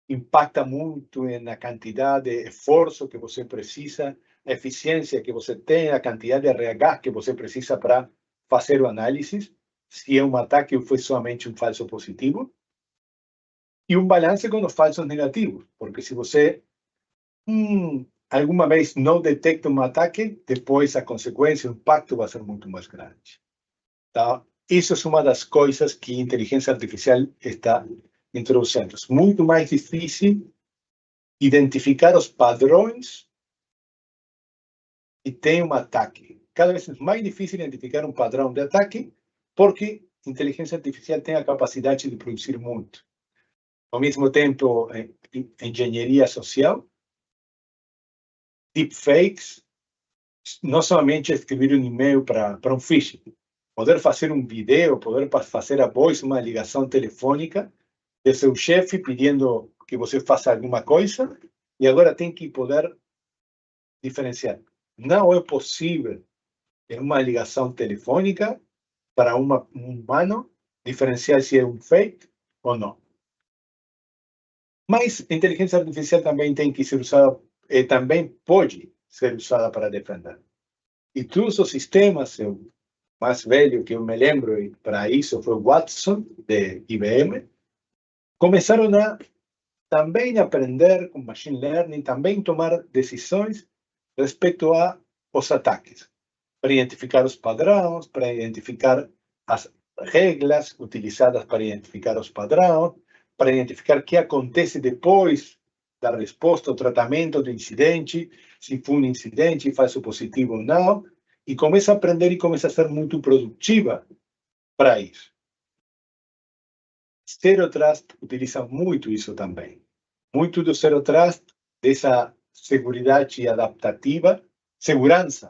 impacta muito na quantidade de esforço que você precisa, a eficiência que você tem, a quantidade de RH que você precisa para fazer o análise, se é um ataque ou foi somente um falso positivo. E um balance com os falsos negativos, porque se você alguma vez não detecta um ataque, depois a consequência, o impacto vai ser muito mais grande. Tá? Isso é uma das coisas que a inteligência artificial está introduzindo. É muito mais difícil identificar os padrões e tem um ataque. Cada vez é mais difícil identificar um padrão de ataque, porque a inteligência artificial tem a capacidade de produzir muito. Ao mesmo tempo, engenharia social, deepfakes, não somente escrever um e-mail para um phishing, poder fazer um vídeo, poder fazer a voz, uma ligação telefônica de seu chefe pedindo que você faça alguma coisa, e agora tem que poder diferenciar. Não é possível, em uma ligação telefônica, para um humano, diferenciar se é um fake ou não. Mas a inteligência artificial também tem que ser usada, e também pode ser usada para defender. E todos os sistemas, o mais velho que eu me lembro para isso foi o Watson, de IBM, começaram a também aprender com machine learning, também tomar decisões respeito aos ataques, para identificar os padrões, para identificar as regras utilizadas para identificar os padrões, para identificar o que acontece depois da resposta ao tratamento do incidente, se foi um incidente falso positivo ou não, e começa a aprender e começa a ser muito produtiva para isso. Zero Trust utiliza muito isso também. Muito do Zero Trust, dessa segurança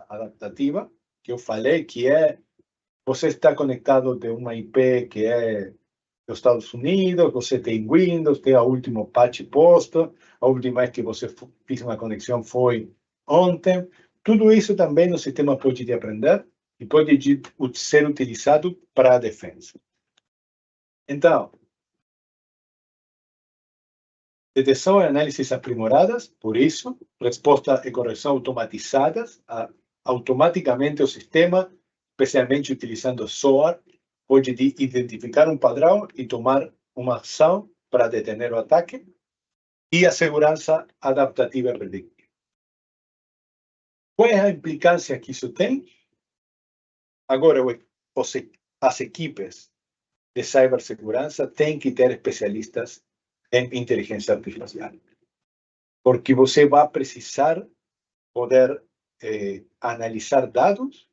adaptativa, que eu falei, que é você está conectado de uma IP que é dos Estados Unidos, você tem Windows, tem o último patch posto, a última vez que você fez uma conexão foi ontem. Tudo isso também o sistema pode aprender e pode ser utilizado para a defesa. Então, detecção e análises aprimoradas, por isso, resposta e correção automatizadas, automaticamente o sistema, especialmente utilizando SOAR, pode identificar um padrão e tomar uma ação para deter o ataque, e a segurança adaptativa predictiva. Qual é a implicância que isso tem? Agora, as equipes de cibersegurança têm que ter especialistas em inteligência artificial, porque você vai precisar poder analisar dados.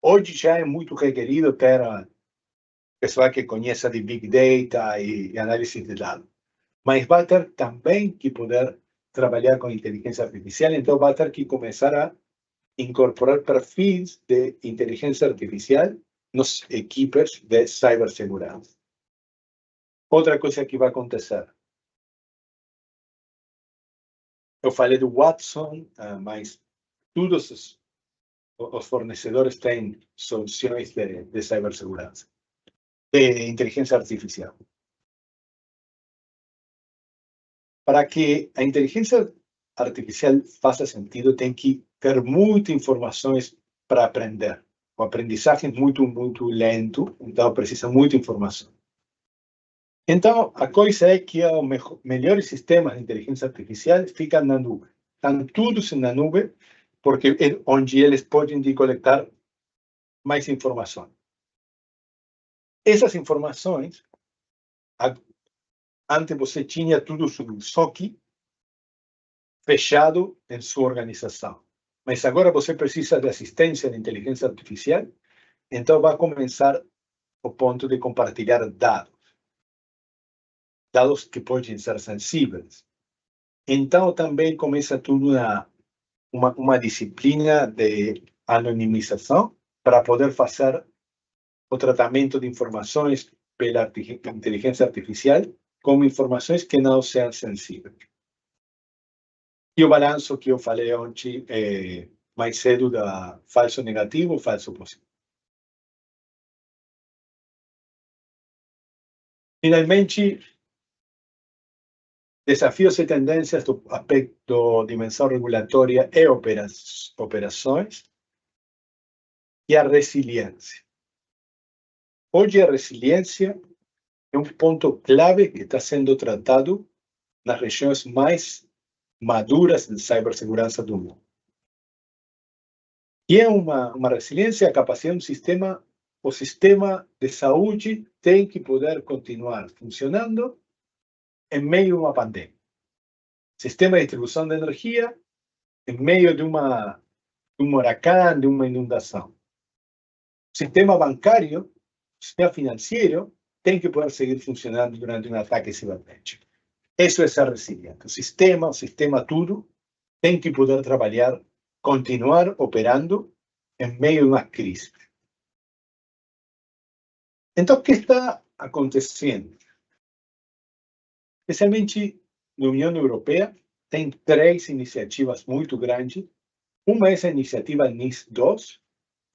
Hoje já é muito requerido ter pessoal que conheça de Big Data e análise de dados, mas vai ter também que poder trabalhar com inteligência artificial, então vai ter que começar a incorporar perfis de inteligência artificial nas equipes de cibersegurança. Outra coisa que vai acontecer. Eu falei do Watson, mas todos os fornecedores têm soluções de cibersegurança, de inteligência artificial. Para que a inteligência artificial faça sentido, tem que ter muitas informações para aprender. O aprendizagem é muito lento, então precisa de muita informação. Então, a coisa é que os melhores sistemas de inteligência artificial ficam na nuvem. Estão todos na nuvem, porque é onde eles podem coletar mais informações. Essas informações, antes você tinha tudo sobre o SOC fechado em sua organização. Mas agora você precisa de assistência de inteligência artificial, então vai começar o ponto de compartilhar dados. Dados que podem ser sensíveis. Então também começa tudo uma disciplina de anonimização para poder fazer o tratamento de informações pela inteligência artificial como informações que não sejam sensíveis. E o balanço que eu falei ontem mais cedo da falso negativo, falso positivo. Finalmente, desafios e tendências do aspecto dimensão regulatória e operações e a resiliência. Hoje a resiliência é um ponto clave que está sendo tratado nas regiões mais maduras de cibersegurança do mundo. E é uma resiliência, a capacidade de o sistema de saúde tem que poder continuar funcionando em meio a uma pandemia. sistema de distribuição de energia em meio de um huracão, de uma inundação. O sistema bancário, o sistema financeiro, tem que poder seguir funcionando durante um ataque cibernético. Isso é ser resiliente. O sistema tudo, tem que poder trabalhar, continuar operando em meio de uma crise. Então, o que está acontecendo? Especialmente na União Europeia, tem 3 iniciativas muito grandes. Uma é essa iniciativa NIS2,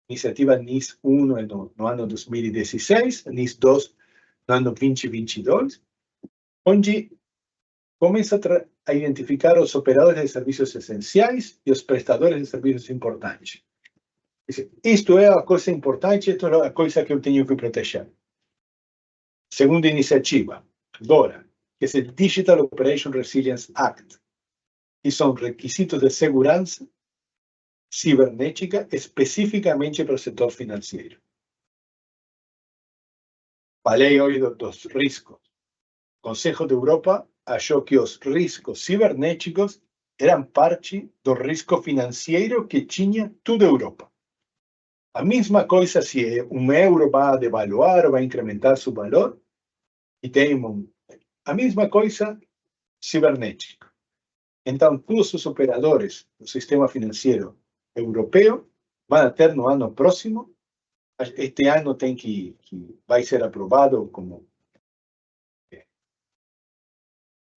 iniciativa NIS1 no ano 2016, NIS2 no ano 2022, onde começa a identificar os operadores de serviços essenciais e os prestadores de serviços importantes. Isto é a coisa importante, isto é a coisa que eu tenho que proteger. Segunda iniciativa, DORA, que é o Digital Operation Resilience Act, que são requisitos de segurança cibernética especificamente para o setor financeiro. Falei hoje dos riscos. O Conselho da Europa achou que os riscos cibernéticos eram parte do risco financeiro que tinha toda a Europa. A mesma coisa se um euro vai devaluar ou vai incrementar seu valor, e tem a mesma coisa cibernética. Então, todos os operadores do sistema financeiro europeu vão ter no ano próximo, este ano tem que vai ser aprovado como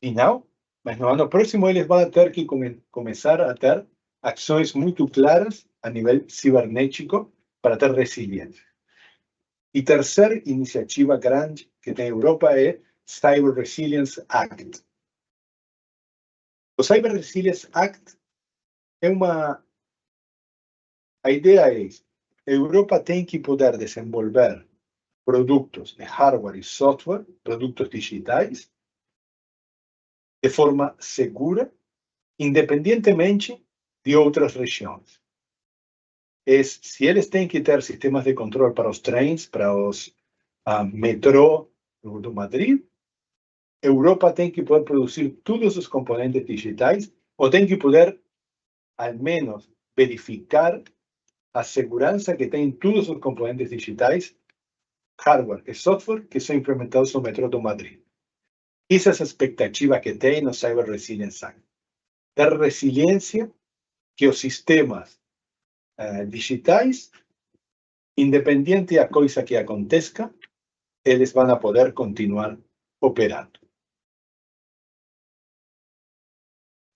final, mas no ano próximo eles vão ter que começar a ter ações muito claras a nível cibernético para ter resiliência. E terceira iniciativa grande que tem a Europa é Cyber Resilience Act. O Cyber Resilience Act é a ideia é a Europa tem que poder desenvolver produtos de hardware e software, produtos digitais, de forma segura, independentemente de outras regiões. Se eles têm que ter sistemas de controle para os trens, para os metrô do Madrid, a Europa tem que poder produzir todos os componentes digitais, ou tem que poder, ao menos, verificar a segurança que tem todos os componentes digitais, hardware e software, que são implementados no metrô do Madrid. Essa é a expectativa que tem no Cyber Resilience Act. Ter resiliência que os sistemas digitais, independente da coisa que aconteça, eles vão poder continuar operando.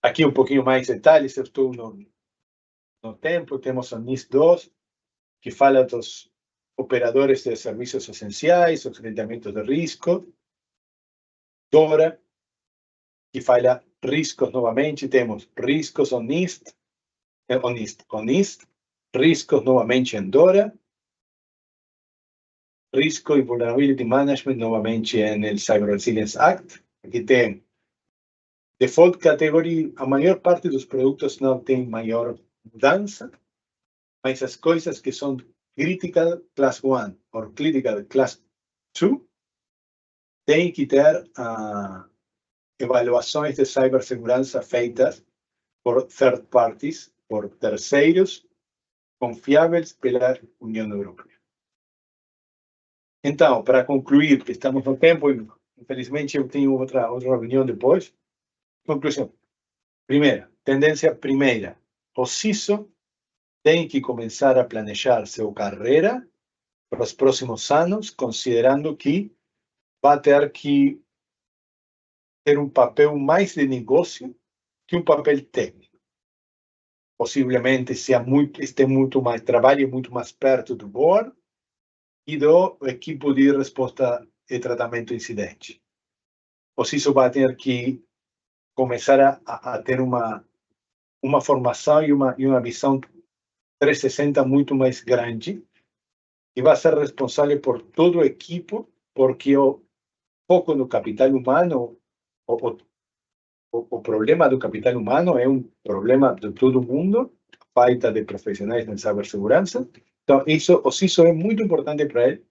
Aqui um pouquinho mais de detalhes, eu estou no tempo, temos o NIS2, que fala dos operadores de serviços essenciais, o enfrentamento de risco. DORA, que fala riscos novamente, temos riscos on NIST, riscos novamente em DORA, risco e vulnerability management novamente no Cyber Resilience Act. Aqui tem default category, a maior parte dos produtos não tem maior mudança, mas as coisas que são critical class 1 ou critical class 2 têm que ter evaluações de cibersegurança feitas por third parties, por terceiros confiáveis pela União Europeia. Então, para concluir, que estamos no tempo, e infelizmente eu tenho outra reunião depois. Conclusão. Primeira, tendência primeira. O CISO tem que começar a planejar sua carreira para os próximos anos, considerando que vai ter que ter um papel mais de negócio que um papel técnico. Possivelmente esteja muito mais, trabalhe muito mais perto do board e do equipo de resposta e tratamento de incidente. O CISO vai ter que começar a ter uma formação e uma visão 360 muito mais grande e vai ser responsável por todo o equipo, porque o foco no capital humano, o problema do capital humano é um problema de todo mundo, falta de profissionais na cibersegurança. Então, o CISO é muito importante para ele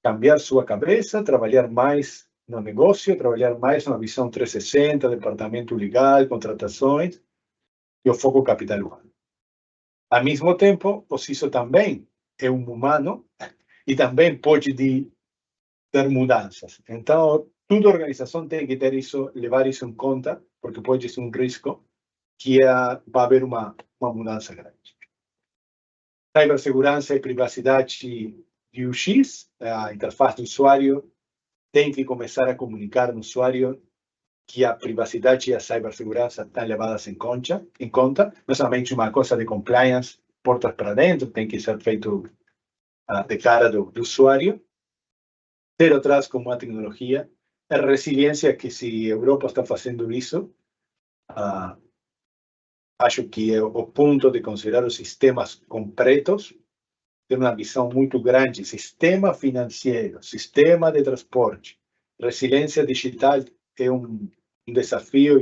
cambiar sua cabeça, trabalhar mais no negócio, trabalhar mais na visão 360, departamento legal, contratações e o foco capital humano. Ao mesmo tempo, o CISO também é humano e também pode ter mudanças. Então, toda organização tem que ter isso, levar isso em conta, porque pode ser risco que vai haver uma mudança grande. Cibersegurança e privacidade de UX, a interface do usuário tem que começar a comunicar no usuário que a privacidade e a cibersegurança estão levadas em conta, não somente uma coisa de compliance, portas para dentro, tem que ser feito de cara do usuário. Ter atrás como uma tecnologia, a resiliência que se a Europa está fazendo isso, acho que é o ponto de considerar os sistemas completos, ter uma visão muito grande, sistema financeiro, sistema de transporte, resiliência digital é um desafio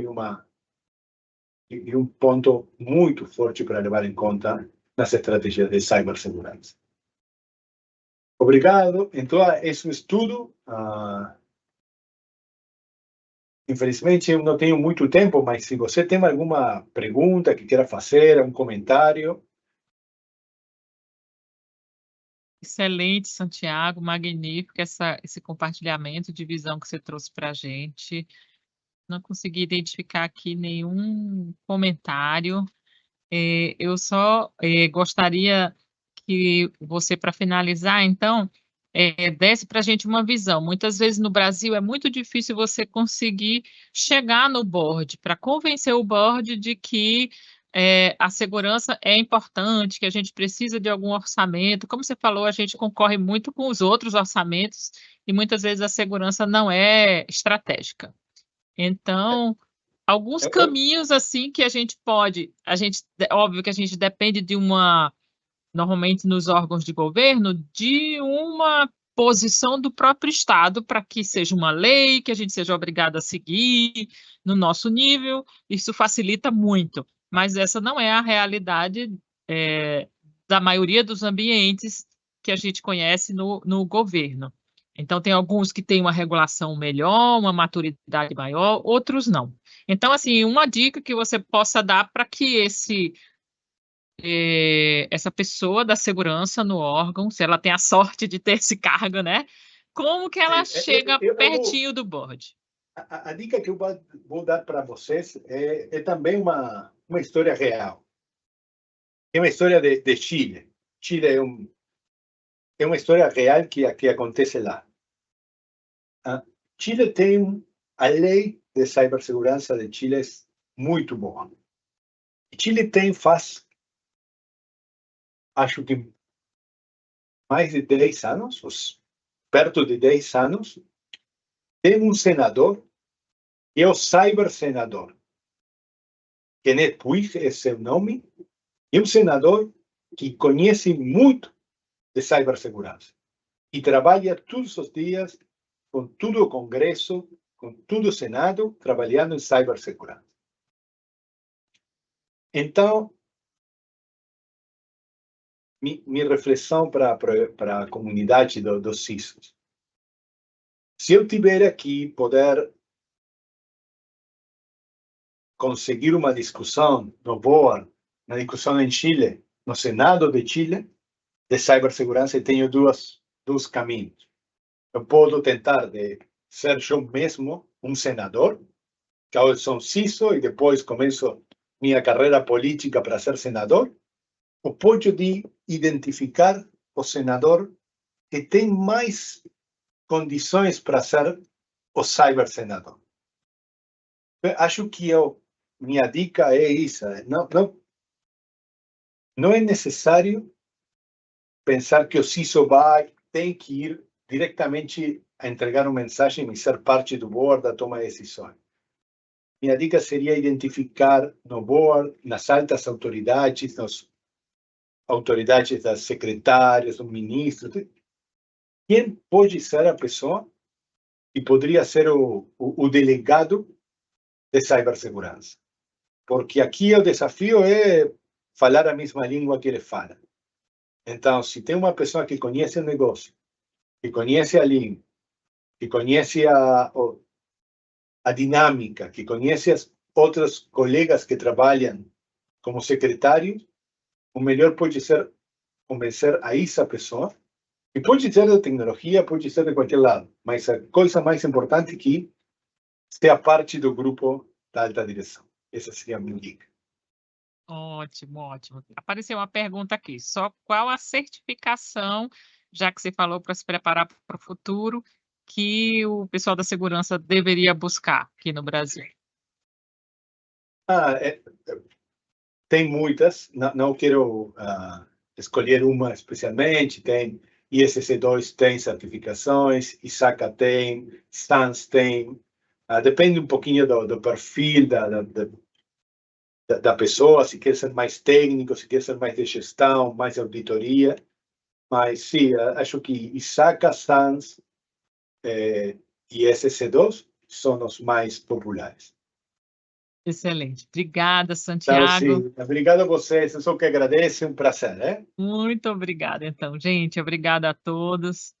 e um ponto muito forte para levar em conta nas estratégias de cibersegurança. Obrigado. Então, esse é o estudo. Infelizmente, eu não tenho muito tempo, mas se você tem alguma pergunta que queira fazer, algum comentário. Excelente, Santiago, magnífico esse compartilhamento de visão que você trouxe para a gente. Não consegui identificar aqui nenhum comentário. Eu só gostaria que você, para finalizar, então, desse para a gente uma visão. Muitas vezes no Brasil é muito difícil você conseguir chegar no board, para convencer o board de que a segurança é importante, que a gente precisa de algum orçamento. Como você falou, a gente concorre muito com os outros orçamentos e muitas vezes a segurança não é estratégica. Então, alguns caminhos assim que a gente pode, óbvio que a gente depende de normalmente nos órgãos de governo, de uma posição do próprio Estado para que seja uma lei, que a gente seja obrigado a seguir no nosso nível, isso facilita muito, mas essa não é a realidade da maioria dos ambientes que a gente conhece no governo. Então, tem alguns que têm uma regulação melhor, uma maturidade maior, outros não. Então, assim, uma dica que você possa dar para que essa pessoa da segurança no órgão, se ela tem a sorte de ter esse cargo, né? Como que ela chega pertinho do board? A dica que eu vou dar para vocês é também uma história real. É uma história de Chile. Chile é uma história real que acontece lá. Chile tem a lei de cibersegurança de Chile é muito boa. Chile faz, acho que mais de 10 anos, perto de 10 anos, tem um senador, que é o cybersenador. Kenneth Puig é seu nome, é um senador que conhece muito de cibersegurança e trabalha todos os dias com todo o Congresso, com todo o Senado, trabalhando em cibersegurança. Então, minha reflexão para a comunidade dos CISOs. Se eu tiver aqui poder conseguir uma discussão no board, uma discussão em Chile, no Senado de Chile, de cibersegurança, eu tenho dois caminhos. Eu posso tentar de ser eu mesmo um senador, que eu sou CISO e depois começo minha carreira política para ser senador, ou posso identificar o senador que tem mais condições para ser o cybersenador. Acho que minha dica é isso. Não é necessário pensar que o CISO tem que ir diretamente a entregar uma mensagem e ser parte do board da toma de decisões. Minha dica seria identificar no board, nas altas autoridades, nas autoridades das secretárias, dos ministros, quem pode ser a pessoa que poderia ser o delegado de cibersegurança. Porque aqui o desafio é falar a mesma língua que ele fala. Então, se tem uma pessoa que conhece o negócio, que conhece a língua, que conhece a dinâmica, que conhece as outros colegas que trabalham como secretários, o melhor pode ser convencer a essa pessoa, e pode ser de tecnologia, pode ser de qualquer lado, mas a coisa mais importante é que seja parte do grupo da alta direção. Essa seria a minha dica. Ótimo, ótimo. Apareceu uma pergunta aqui. Só qual a certificação, já que você falou para se preparar para o futuro, que o pessoal da segurança deveria buscar aqui no Brasil? Tem muitas, não quero escolher uma especialmente. Tem ISC2, tem certificações, ISACA tem, SANS tem. Depende um pouquinho do perfil da pessoa, se quer ser mais técnico, se quer ser mais de gestão, mais auditoria. Mas sim, acho que ISACA, SANS e ISC2 são os mais populares. Excelente. Obrigada, Então, Santiago. sim, obrigado a vocês, eu só que agradeço, um prazer, né? Muito obrigada, então. Gente, obrigada a todos.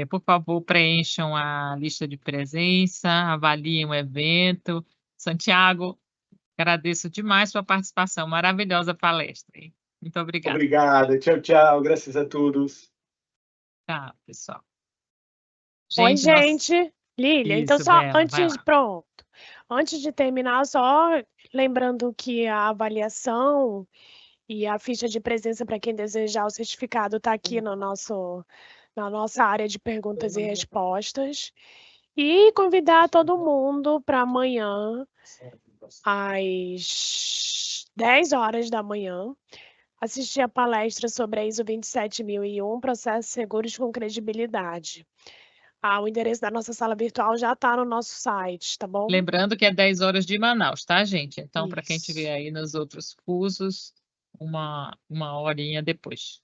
Por favor, preencham a lista de presença, avaliem o evento. Santiago, agradeço demais sua participação. Maravilhosa palestra, hein? Muito obrigada. Obrigado. Tchau, tchau. Graças a todos. Tchau, pessoal. Oi, Gente, nós... gente. Lília, então Isso, só Bela, vai antes, lá. pronto. Antes de terminar, só lembrando que a avaliação e a ficha de presença para quem desejar o certificado está aqui na nossa área de perguntas e respostas. E convidar todo mundo para amanhã, às 10 horas da manhã, assistir a palestra sobre a ISO 27001, processos seguros com credibilidade. O endereço da nossa sala virtual já está no nosso site, tá bom? Lembrando que é 10 horas de Manaus, tá, gente? Então, para quem Isso. estiver aí nos outros fusos, uma horinha depois.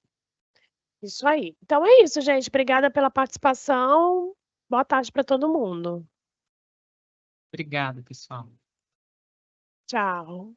Isso aí. Então é isso, gente. Obrigada pela participação. Boa tarde para todo mundo. Obrigada, pessoal. Tchau.